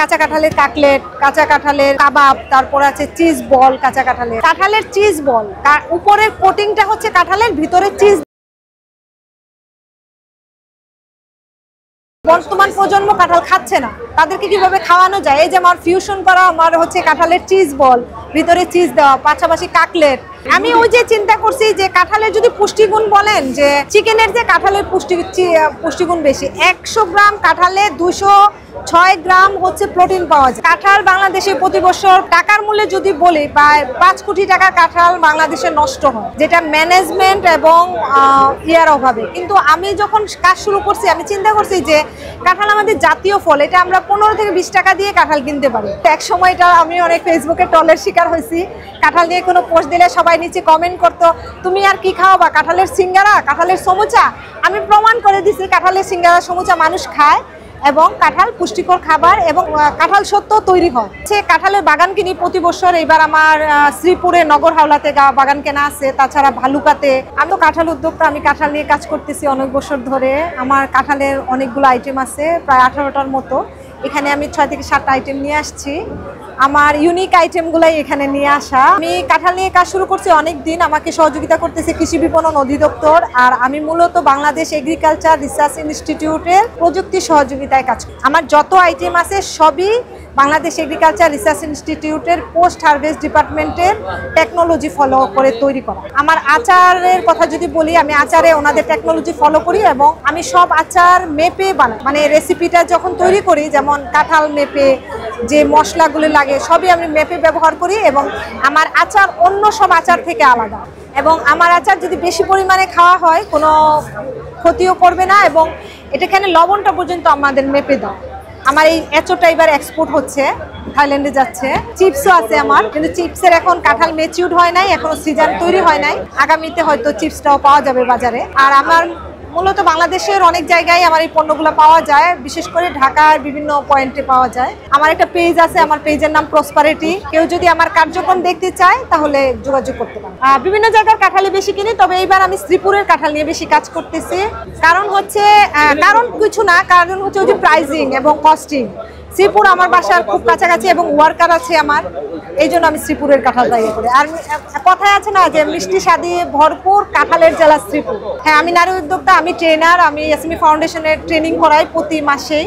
কাঁচা কাঁঠালের কাটলেট, কাঁচা কাঁঠালের কাবাব, তারপর আছে চিজ বল, কাঁচা কাঁঠালের চিজ বল। উপরের কোটিংটা হচ্ছে কাঁঠালের, ভিতরে চিজ। বর্তমান প্রজন্ম কাঁঠাল খাচ্ছে না, তাদেরকে কিভাবে খাওয়ানো যায়, এই যে আমার ফিউশন করা আমার হচ্ছে কাঁঠালের চিজ বল, ভিতরে চিজ দেওয়া, পাশাপাশি কাটলেট। আমি ওই যে চিন্তা করছি যে কাঁঠালের যদি পুষ্টিগুণ বলেন, যে চিকেনের যে কাঁঠালের পুষ্টিগুণ বেশি, 100 গ্রাম কাঁঠালে 206 গ্রাম হচ্ছে প্রোটিন পাওয়া যায়। কাঁঠাল বাংলাদেশে প্রতি বছর টাকার মূল্যে যদি বলি প্রায় 5 কোটি টাকার কাঁঠাল বাংলাদেশে নষ্ট হয়, যেটা ম্যানেজমেন্ট এবং ইয়ার অভাবে। কিন্তু আমি যখন কাজ শুরু করছি, আমি চিন্তা করছি যে কাঁঠাল আমাদের জাতীয় ফল, এটা আমরা 15 থেকে 20 টাকা দিয়ে কাঁঠাল কিনতে পারি। এক সময়টা আমি অনেক ফেসবুকে ট্রলের শিকার হয়েছি, কাঁঠাল নিয়ে কোনো পোস্ট দিলে সবাই নিচে কমেন্ট করতো, তুমি আর কি খাওয়াবা, কাঁঠালের সিঙ্গারা, কাঁঠালের সমুচা। আমি প্রমাণ করে দিছি কাঁঠালের সিঙ্গারা সমুচা মানুষ খায় এবং কাঁঠাল পুষ্টিকর খাবার, এবং কাঁঠাল সত্য তৈরি হয়। সে কাঁঠালের বাগান কিনি প্রতি বছর। এবার আমার শ্রীপুরে নগর হাওলাতে বাগান কেনা আছে, তাছাড়া ভালুকাতে। আমি তো কাঁঠাল উদ্যোক্তা, আমি কাঁঠাল নিয়ে কাজ করতেছি অনেক বছর ধরে। আমার কাঁঠালের অনেকগুলো আইটেম আছে, প্রায় 18টার মতো। এখানে আমি 6 থেকে 7টা আইটেম নিয়ে আসছি। আমার ইউনিক আইটেমগুলাই এখানে নিয়ে আসা। আমি কাঁঠাল নিয়ে কাজ শুরু করছি অনেক দিন। আমাকে সহযোগিতা করতেছে কৃষি বিপণন অধিদপ্তর, আর আমি মূলত বাংলাদেশ এগ্রিকালচার রিসার্চ ইনস্টিটিউটের প্রযুক্তি সহযোগিতায় কাজ করি। আমার যত আইটেম আছে সবই বাংলাদেশ এগ্রিকালচার রিসার্চ ইনস্টিটিউটের পোস্ট হারভেস্ট ডিপার্টমেন্টের টেকনোলজি ফলো করে তৈরি করা। আমার আচারের কথা যদি বলি, আমি আচারে ওনাদের টেকনোলজি ফলো করি, এবং আমি সব আচার মেপে বানাই। মানে রেসিপিটা যখন তৈরি করি, যেমন কাঁঠাল মেপে, যে মশলাগুলো লাগে সবই আমি মেপে ব্যবহার করি, এবং আমার আচার অন্য সব আচার থেকে আলাদা। এবং আমার আচার যদি বেশি পরিমাণে খাওয়া হয় কোনো ক্ষতিও করবে না, এবং এটাখানে লবণটা পর্যন্ত আমাদের মেপে দাও। আমার এই এঁচোড়টা এবার এক্সপোর্ট হচ্ছে, থাইল্যান্ডে যাচ্ছে। চিপসও আছে আমার, কিন্তু চিপসের এখন কাঁঠাল ম্যাচিউরড হয় নাই, এখনো সিজন তৈরি হয় নাই। আগামীতে হয়তো চিপসটাও পাওয়া যাবে বাজারে। আর আমার মূলত বাংলাদেশের অনেক জায়গায় আমার এই পণ্যগুলো পাওয়া যায়, বিশেষ করে ঢাকার বিভিন্ন পয়েন্টে পাওয়া যায়। আমার একটা পেজ আছে, আমার পেজের নাম প্রসপারিটি। কেউ যদি আমার কার্যক্রম দেখতে চায় তাহলে যোগাযোগ করতে পারে। বিভিন্ন জায়গার কাঁঠালি বেশি কিনি, তবে এইবার আমি শ্রীপুরের কাঁঠাল নিয়ে বেশি কাজ করতেছি। কারণ কিছু না, কারণ হচ্ছে ওই যে প্রাইজিং এবং কস্টিং। শ্রীপুর আমার বাসার খুব কাছাকাছি এবং ওয়ার্কার আছে আমার, এই জন্য আমি শ্রীপুরের কাঁঠাল তৈরি করি। আর কথায় আছে না যে মিষ্টি স্বাদে ভরপুর কাঁঠালের জেলা শ্রীপুর। হ্যাঁ, আমি নারী উদ্যোক্তা, আমি ট্রেনার, আমি এসএমই ফাউন্ডেশনের ট্রেনিং করাই প্রতি মাসেই।